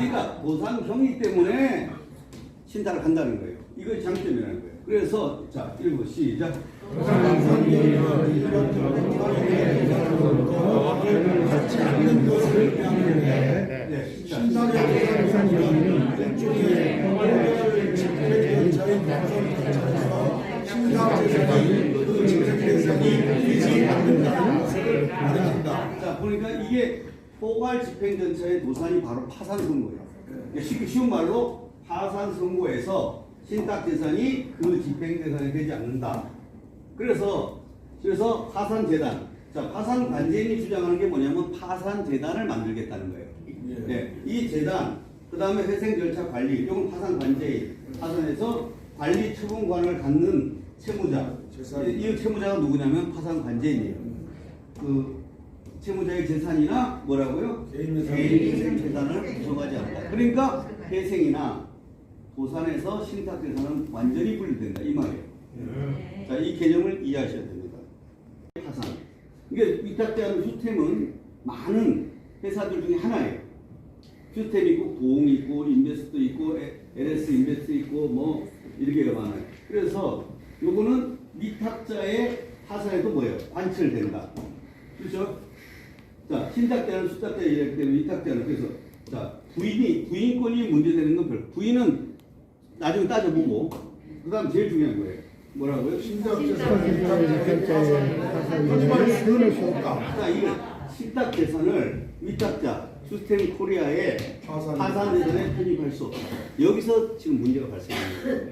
그러니까 도산 경리 때문에 신탁을 한다는 거예요. 이거 장점이라는 거예요. 그래서 자 읽고 시작. 갖지 않는 것을 때문에 신탁의 도산이라는 일종의 법을 집행자의 방송을 거쳐서 신탁 재산이 그 집행 대상이 되지 않는다는 것을 가리킨다. 자 보니까 이게 포괄 집행전차의 도산이 바로 파산 선고예요. 그러니까 쉬운 말로 파산 선고에서 신탁 재산이 그 집행 대상이 되지 않는다. 그래서 파산 재단. 자 파산 관제인이 주장하는 게 뭐냐면 파산 재단을 만들겠다는 거예요. 네, 이 재단, 그 다음에 회생 절차 관리, 이건 파산 관제인, 파산에서 관리 처분권을 갖는 채무자. 이 채무자가 누구냐면 파산 관제인이에요. 그 채무자의 재산이나 뭐라고요? 개인 재산을 구성하지 않는다. 그러니까 회생이나 도산에서 신탁 재산은 완전히 분리된다 이 말이에요. 자, 이 개념을 이해하셔야 됩니다. 파산. 이게 위탁제하는 슈템은 많은 회사들 중에 하나예요. 슈템 있고 보험 있고 인베스트 있고 LS 인베스트 있고 뭐 이렇게 많아요. 그래서 요거는 위탁자의 파산에도 뭐예요? 관철된다. 그렇죠? 자, 신탁자는 수탁자 이야기 때문에 위탁자는 그래서 자 부인권이 문제되는 건 별로. 부인은 나중에 따져보고 그다음 제일 중요한 거예요. 뭐라고요? 신탁자의 자, 이거 신탁 재산을 위탁자 시스템 코리아의 파산 재산에 편입할 수 없다. 여기서 지금 문제가 발생하는 거예요.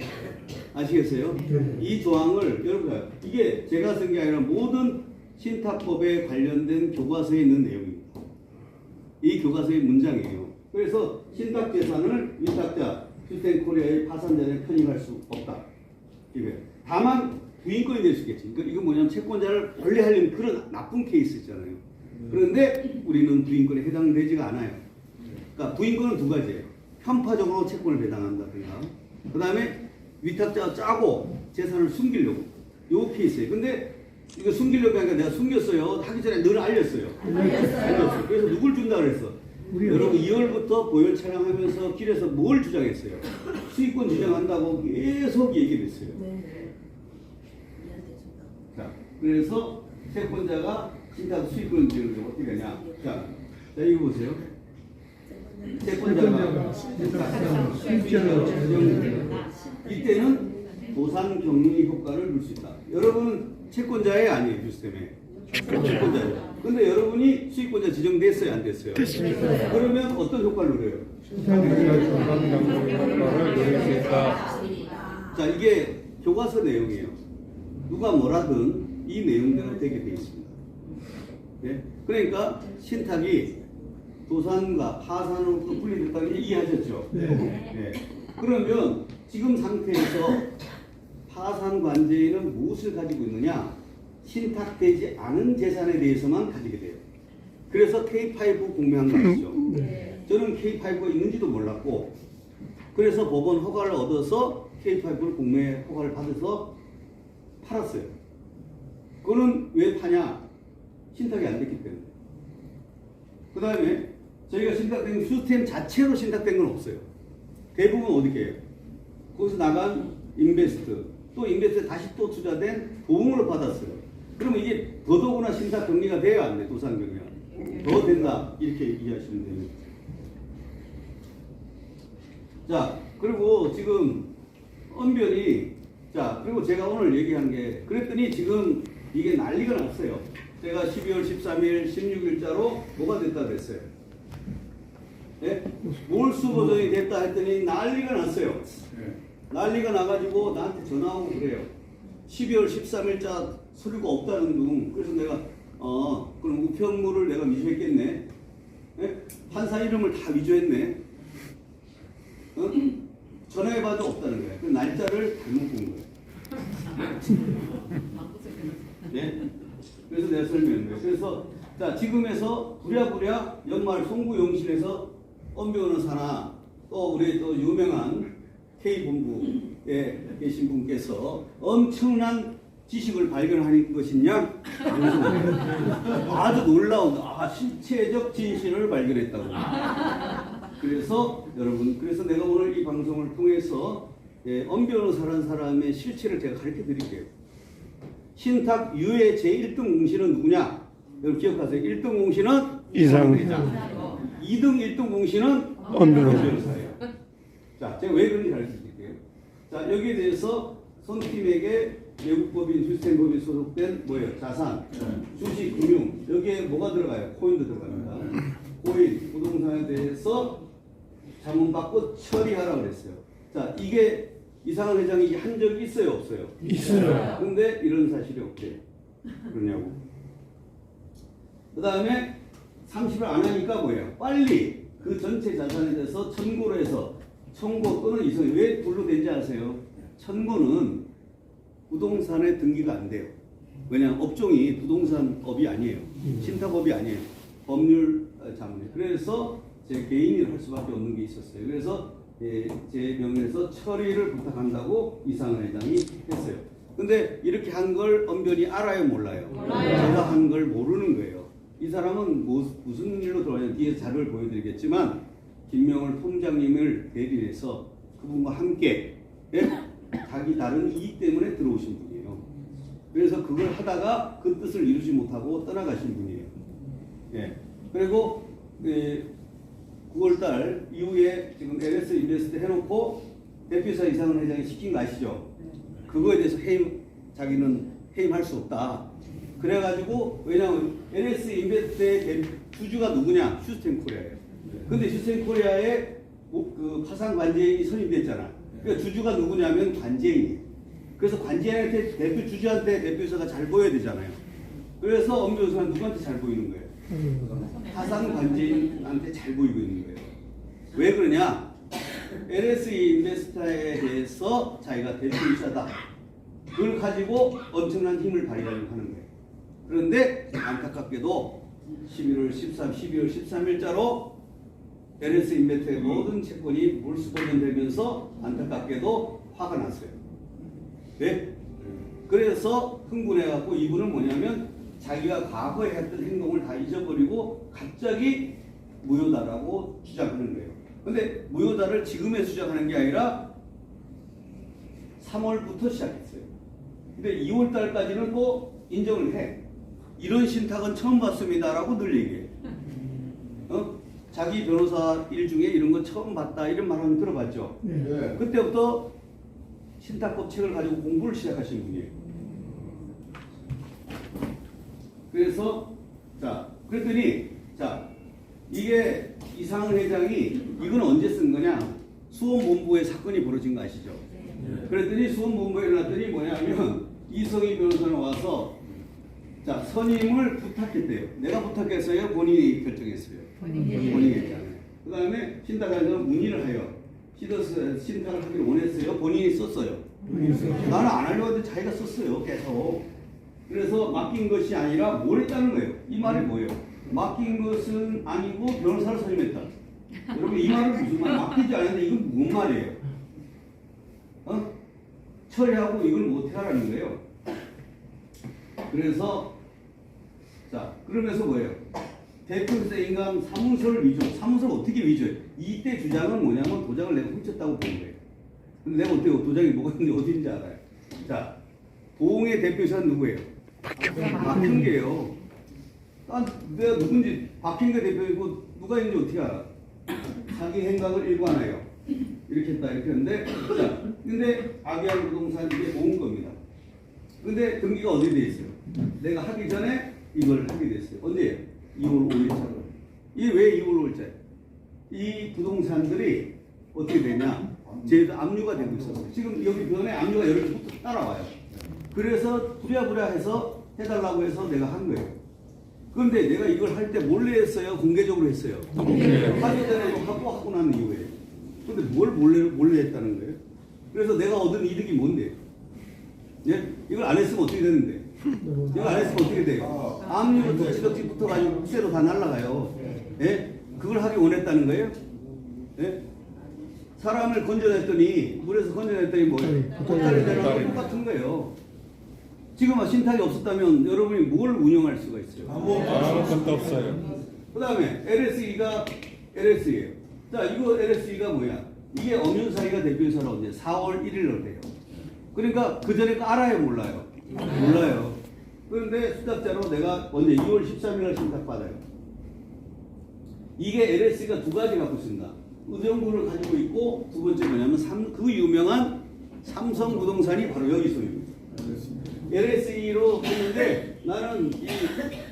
아시겠어요? 이 조항을 여러분 이게 제가 쓴 게 아니라 모든 신탁법에 관련된 교과서에 있는 내용입니다. 이 교과서의 문장이에요. 그래서 신탁 재산을 위탁자 시스템 코리아의 파산 재산에 편입할 수 없다. 이게 다만 부인권이 될 수 있겠지. 이거 뭐냐면 채권자를 권리하려는 그런 나쁜 케이스 있잖아요. 그런데 우리는 부인권에 해당되지가 않아요. 그러니까 부인권은 두 가지예요. 편파적으로 채권을 배당한다든가, 그 다음에 위탁자가 짜고 재산을 숨기려고. 요 케이스예요. 근데 이거 숨기려고 하니까 내가 숨겼어요. 하기 전에 늘 알렸어요. 그래서 누굴 준다 그랬어? 여러분 2월부터 보혈 촬영하면서 길에서 뭘 주장했어요? 수익권 주장한다고 계속 얘기를 했어요. 자, 그래서 채권자가 신탁 수익권 주장을 어떻게 하냐? 자, 이거 보세요. 채권자가 이때는 도산 격리 효과를 줄 수 있다. 여러분 채권자에 아니에요, 시스템에. 채권자예요. 근데 여러분이 수익권자 지정됐어요, 안 됐어요? 됐습니다. 그러면 어떤 효과를 누려요? 자, 이게 교과서 내용이에요. 누가 뭐라든 이 내용대로 되게 돼 있습니다. 네? 그러니까 신탁이 도산과 파산으로부터 분리됐다는 게 이해하셨죠? 네. 네. 그러면 지금 상태에서 파산 관제인은 무엇을 가지고 있느냐? 신탁되지 않은 재산에 대해서만 가지게 돼요. 그래서 K5 공매한 거 아시죠? 저는 K5가 있는지도 몰랐고, 그래서 법원 허가를 얻어서 K5를 공매 허가를 받아서 팔았어요. 그거는 왜 파냐? 신탁이 안 됐기 때문에. 그 다음에 저희가 신탁된 시스템 자체로 신탁된 건 없어요. 대부분 어디 게요? 거기서 나간 인베스트, 또 인베스트에 다시 또 투자된 보험으로 받았어요. 그러면 이게 더더구나 신탁 격리가 돼야 안 돼, 도산 격리가. 더 된다. 이렇게 이해하시면 됩니다. 자, 그리고 지금 언변이, 자, 그리고 제가 오늘 얘기한 게, 그랬더니 지금 이게 난리가 났어요. 제가 12월 13일, 16일자로 뭐가 됐다 그랬어요. 네? 몰수 보전이 됐다 했더니 난리가 났어요. 난리가 나가지고 나한테 전화 오고 그래요. 12월 13일자 서류가 없다는 둥. 그래서 내가 그럼 우편물을 내가 위조했겠네. 네? 판사 이름을 다 위조했네. 전화해봐도 없다는 거예요. 그 날짜를 잘못 본 거예요. 네? 그래서 내가 설명한 거예요. 그래서 자, 지금에서 부랴부랴 연말 송구용실에서 언변호사나 또 우리 또 유명한 K본부에 계신 분께서 엄청난 지식을 발견하는 것이냐? 아주 놀라운 신체적 진실을 발견했다고. 그래서 여러분, 그래서 내가 오늘 이 방송을 통해서 엄 변호사라는 사람의 실체를 제가 가르쳐 드릴게요. 신탁 유의 제1등 공신은 누구냐? 여러분 기억하세요. 1등 공신은 이상. 회장. 2등 1등 공신은 엄 변호사. 변호사예요. 자, 제가 왜 그런지 가르쳐 드릴게요. 자, 여기에 대해서 손팀에게 외국법인, 휴스텐법인 소속된 뭐예요? 자산, 주식, 금융 여기에 뭐가 들어가요? 코인도 들어갑니다. 코인, 부동산에 대해서 자문받고 처리하라고 그랬어요. 자, 이게 이상한 회장이 한 적이 있어요, 없어요? 있어요. 근데 이런 사실이 없대요. 그러냐고. 그 다음에 30을 안 하니까 뭐예요? 빨리 그 전체 자산에 대해서 청구를 해서 청구 또는 이성이 왜 불로 된지 아세요? 청구는 부동산에 등기가 안 돼요. 왜냐하면 업종이 부동산업이 아니에요. 신탁업이 아니에요. 법률 자문이에요. 그래서 제 개인이 할 수밖에 없는 게 있었어요. 그래서 제 명의에서 처리를 부탁한다고 이상은 회장이 했어요. 근데 이렇게 한 걸 엄변이 알아요, 몰라요? 제가 한 걸 모르는 거예요. 이 사람은 무슨 일로 들어왔냐 뒤에 자료를 보여드리겠지만 김명을 통장님을 대리해서 그분과 함께 자기 다른 이익 때문에 들어오신 분이에요. 그래서 그걸 하다가 그 뜻을 이루지 못하고 떠나가신 분이에요. 예. 그리고 9월달 이후에 지금 LS 인베스트 해놓고 대표이사 이상은 회장이 시킨 거 아시죠? 그거에 대해서 자기는 해임할 수 없다. 그래가지고 왜냐하면 LS 인베스트의 주주가 누구냐? 휴스텐코리아예요. 근데 휴스텐코리아의 그 파산 관제인이 선임됐잖아. 그러니까 주주가 누구냐면 관제인이에요. 그래서 관제인한테 대표 주주한테 대표이사가 잘 보여야 되잖아요. 그래서 엄 변호사는 누구한테 잘 보이는 거예요? 파산 관제인한테 잘 보이고 있는 거예요. 왜 그러냐? LS 인베스터에 대해서 자기가 대표이사다. 그걸 가지고 엄청난 힘을 발휘하려고 하는 거예요. 그런데 안타깝게도 11월 13일자로 LS 인베스터의 모든 채권이 몰수보전되면서 안타깝게도 화가 났어요. 네? 그래서 흥분해갖고 이분은 뭐냐면 자기가 과거에 했던 행동을 다 잊어버리고 갑자기 무효다라고 주장하는 거예요. 근데 무효다를 지금에 주장하는 게 아니라 3월부터 시작했어요. 근데 2월 달까지는 또 인정을 해. 이런 신탁은 처음 봤습니다라고 늘 얘기해. 자기 변호사 일 중에 이런 거 처음 봤다 이런 말 한번 들어봤죠? 네. 그때부터 신탁법 책을 가지고 공부를 시작하신 분이에요. 그래서 그랬더니 이게 이상은 회장이 이건 언제 쓴 거냐? 수원본부에 사건이 벌어진 거 아시죠? 그랬더니 수원본부에 일어났더니 뭐냐면 이성희 변호사는 와서 선임을 부탁했대요. 내가 부탁했어요? 본인이 결정했어요? 본인이 했잖아요. 그 다음에 신탁에서 문의를 하여 신탁을 하기를 원했어요? 본인이 썼어요? 나는 안 하려고 했는데 자기가 썼어요. 계속. 그래서 맡긴 것이 아니라 뭘 했다는 거예요. 이 말이 뭐예요? 맡긴 것은 아니고 변호사를 선임했다. 여러분 이 말은 무슨 말? 맡기지 않았는데 이건 뭔 말이에요? 처리하고 이걸 못 해라는 거예요. 그래서 그러면서 뭐예요? 대표이사 인감 사무소를 위조. 사무소를 어떻게 위조해? 이때 주장은 뭐냐면 도장을 내가 훔쳤다고 보는 거예요. 근데 내가 어때요? 도장이 뭐가 있는지 어딘지 알아요. 보홍의 대표이사는 누구예요? 박형계예요. 내가 누군지 박형계 대표이고 누가 있는지 어떻게 알아? 자기 행각을 일관하여 이렇게 했다 이렇게 했는데 근데 아기알 부동산 이게 모은 겁니다. 근데 등기가 어디에 돼 있어요? 내가 하기 전에 이걸 하게 됐어요. 언제? 2월 5일자로. 이게 왜 2월 5일자예요? 이 부동산들이 어떻게 되냐? 제도 압류가 되고 있었어요. 지금 여기 변에 압류가 여러 개 따라와요. 그래서 부랴부랴 해서 해달라고 해서 내가 한 거예요. 그런데 내가 이걸 할 때 몰래 했어요? 공개적으로 했어요? 하기 전에 하고 난 이후에. 근데 뭘 몰래 했다는 거예요? 그래서 내가 얻은 이득이 뭔데? 예? 이걸 안 했으면 어떻게 되는데? 이걸 안 했으면 어떻게 돼요? 압류로 덕지덕지 붙어가지고 국세로 다 날라가요. 예? 그걸 하기 원했다는 거예요? 예? 사람을 건져냈더니 물에서 건져냈더니 뭐예요? 보따리 내려가고 똑같은 거예요. 지금 신탁이 없었다면 여러분이 뭘 운영할 수가 있어요? 아무것도 없어요. 그 다음에 LSE가 LSE예요. 자, 이거 LSE가 뭐야? 이게 엄윤사이가 대표이사로 언제 4월 1일로 돼요. 그러니까 그 전에 거 알아요, 몰라요? 몰라요. 그런데 수탁자로 내가 언제 2월 13일날 신탁받아요. 이게 LSE가 두 가지 갖고 있습니다. 의정부를 가지고 있고 두 번째 뭐냐면 그 유명한 삼성부동산이 바로 여기 있습니다. LSE로 했는데 나는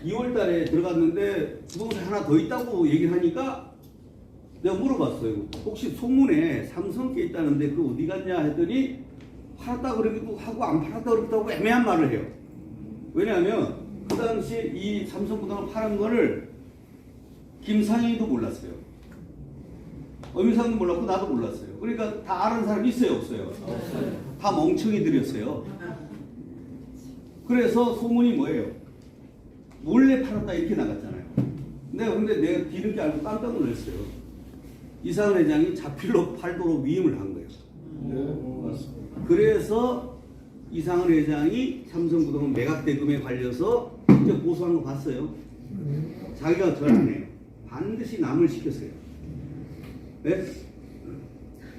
2월 달에 들어갔는데 부동산 하나 더 있다고 얘기를 하니까 내가 물어봤어요. 혹시 소문에 삼성 게 있다는데 그거 어디 갔냐 했더니 팔았다 그러기도 하고 안 팔았다 그러기도 하고 애매한 말을 해요. 왜냐하면 그 당시에 이 삼성부동산 파는 거를 김상희도 몰랐어요. 엄윤상도 몰랐고 나도 몰랐어요. 그러니까 다 아는 사람 있어요, 없어요? 다 멍청이들이었어요. 그래서 소문이 뭐예요? 몰래 팔았다 이렇게 나갔잖아요. 근데 내가 뒤늦게 알고 깜짝 놀랐어요. 이상은 회장이 자필로 팔도록 위임을 한 거예요. 그래서 이상은 회장이 삼성부동산 매각 대금에 관련해서 직접 고소한 거 봤어요. 자기가 절 안 해요. 반드시 남을 시켰어요. 네?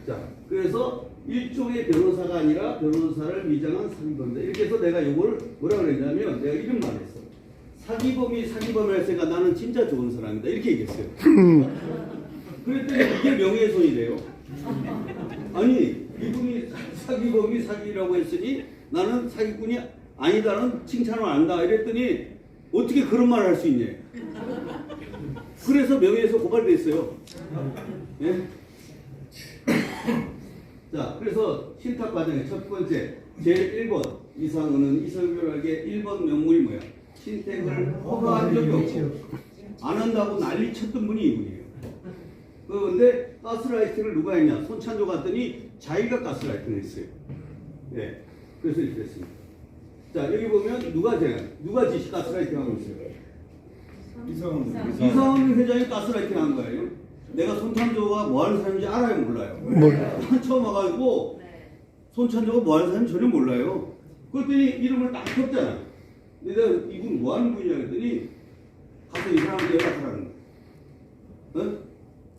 자, 그래서 일종의 변호사가 아니라 변호사를 위장한 사기범이다. 이렇게 해서 내가 이걸 뭐라 그랬냐면 내가 이런 말을 했어. 사기범이 사기범을 했으니까 나는 진짜 좋은 사람이다. 이렇게 얘기했어요. 그랬더니 이게 명예훼손이래요. 아니, 이분이 사기범이 사기라고 했으니 나는 사기꾼이 아니다는 칭찬을 안 한다. 이랬더니 어떻게 그런 말을 할 수 있냐. 그래서 명예훼손 고발됐어요. 예? 자, 그래서 신탁 과정의 첫 번째 제1번 이상은은 이설교락의 1번 명물이 뭐야? 신탁을 허가한 적이 없고 안 한다고 난리 쳤던 분이 이분이에요. 그런데 가스라이팅을 누가 했냐? 손찬조 갔더니 자기가 가스라이팅을 했어요. 예. 그래서 이렇게 됐습니다. 자, 여기 보면 누가 지시 가스라이팅 하고 있어요? 이상은 회장이 가스라이팅 한 거예요. 내가 손찬조가 뭐 하는 사람인지 알아요, 몰라요? 몰라요. 처음 와가지고 손찬조가 뭐 하는 사람인지 전혀 몰라요. 그랬더니 이름을 딱 켰잖아. 내가 이분 뭐 하는 분이냐 했더니 가서 이 사람한테 연락하라는 거야. 어?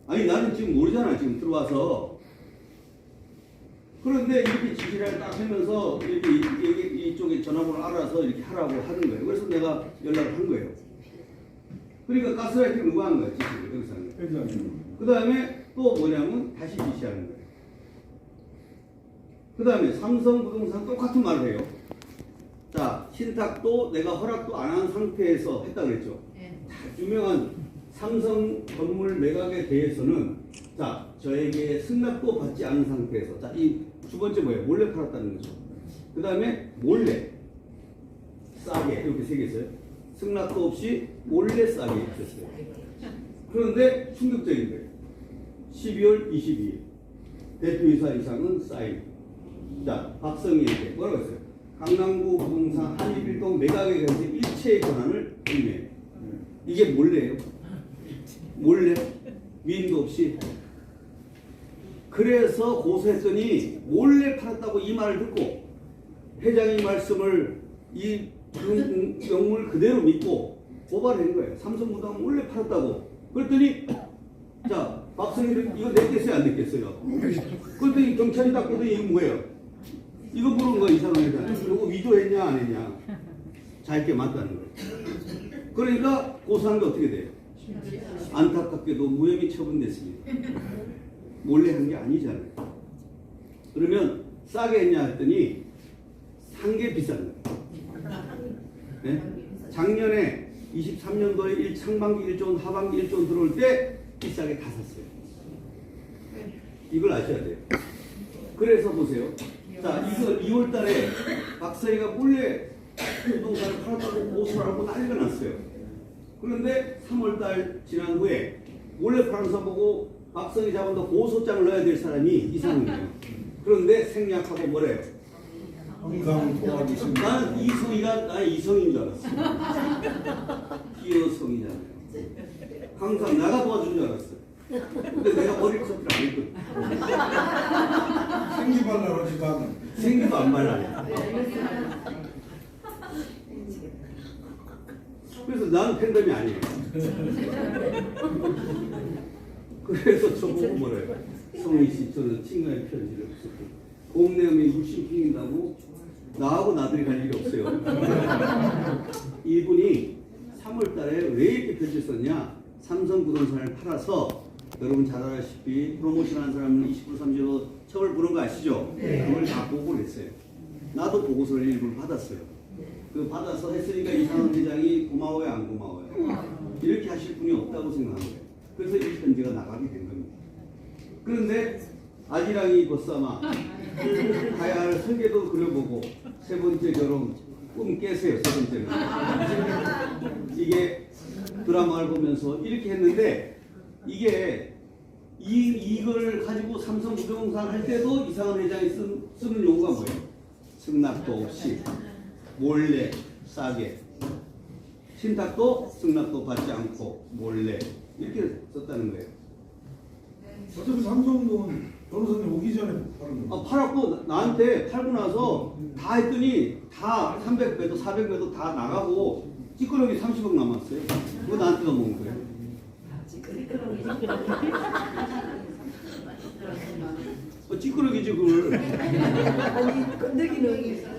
아니 나는 지금 모르잖아. 지금 들어와서. 그런데 이렇게 지시를 딱 하면서 이렇게 이쪽에 전화번호를 알아서 이렇게 하라고 하는 거예요. 그래서 내가 연락을 한 거예요. 그러니까 가스라이팅 누가 한 거야? 지시를 여기서 하는 거예요. 그 다음에 또 뭐냐면 다시 지시하는 거예요. 그 다음에 삼성부동산 똑같은 말을 해요. 자, 신탁도 내가 허락도 안 한 상태에서 했다 그랬죠. 유명한 삼성 건물 매각에 대해서는 자, 저에게 승낙도 받지 않은 상태에서 자, 이 두 번째 뭐예요? 몰래 팔았다는 거죠. 그 다음에 몰래 싸게 이렇게 세 개 있어요. 승낙도 없이 몰래 싸게 했어요. 그런데 충격적인 거예요. 12월 22일 대표이사 이상은 사인. 자, 박성희에게 뭐라고 했어요? 강남구 부동산 한일빌동 매각에 대해서 일체의 권한을 의미해요. 이게 몰래예요. 몰래 위임도 없이. 그래서 고소했더니 몰래 팔았다고 이 말을 듣고 회장의 말씀을 이 명물 그대로 믿고 고발한 거예요. 삼성부동산 몰래 팔았다고. 그랬더니 자, 박성희는 이거 냈겠어요, 안 냈겠어요? 그랬더니 경찰이 딱 보더니 이거 뭐예요? 이거 물은 거 이상한 회장. 이거 위조했냐 안 했냐? 자기께 맞다는 거예요. 그러니까 고소한 게 어떻게 돼요? 안타깝게도 무혐의 처분됐습니다. 몰래 한 게 아니잖아요. 그러면 싸게 했냐 했더니 산 게 비싼 거예요. 네? 작년에 23년도에 상반기 1조 원, 하반기 1조 원 들어올 때 비싸게 다 샀어요. 이걸 아셔야 돼요. 그래서 보세요. 자, 이거 2월 달에 박사희가 몰래 부동산을 팔았다고 고소를 하고 난리가 났어요. 그런데 3월 달 지난 후에 몰래 파는 사 보고 박성희 잡아도 고소장을 넣어야 될 사람이 이상이에요. 그런데 생략하고 뭐래요? 나는 나는 이성인 줄 알았어. 기여성이잖아요. 항상 나가 도와준 줄 알았어. 근데 내가 머리 커트를 안 했거든. 생기 발라라지도 않은. 생기도 안 발라. 그래서 나는 팬덤이 아니에요. 그래서 저보고 뭐래요? 성희 씨 저는 친구의 편지를 썼고 봄내음이 물씬 피긴다고 나하고 나들이 갈 일이 없어요. 이분이 3월 달에 왜 이렇게 편지 썼냐? 삼성 부동산을 팔아서 여러분 잘 알다시피 프로모션 하는 사람은 20% 30% 처벌 부른 거 아시죠? 그걸 다 보고를 했어요. 나도 보고서를 일부러 받았어요. 그 받아서 했으니까 이상원 회장이 고마워요 안 고마워요? 이렇게 하실 분이 없다고 생각한 거예요. 그래서 이 편지가 나가게 된 겁니다. 그런데 아기랑이 벗삼아 가야 할 설계도 그려보고 세 번째 결혼 꿈 깨세요. 세 번째는 이게 드라마를 보면서 이렇게 했는데 이게 이걸 가지고 삼성 부동산 할 때도 이상한 회장이 쓰는 용어가 뭐예요? 승낙도 없이 몰래 싸게 신탁도 승낙도 받지 않고 몰래 이렇게 썼다는 거예요. 어차피 삼성도 변호사님 오기 전에 파는 거. 팔았고 나한테 팔고 나서 다 했더니 다 300배도 400배도 다 나가고 찌끄러기 30억 남았어요. 그거 나한테 넘어온 거예요. 찌끄러기지 그걸. 아니 건더기는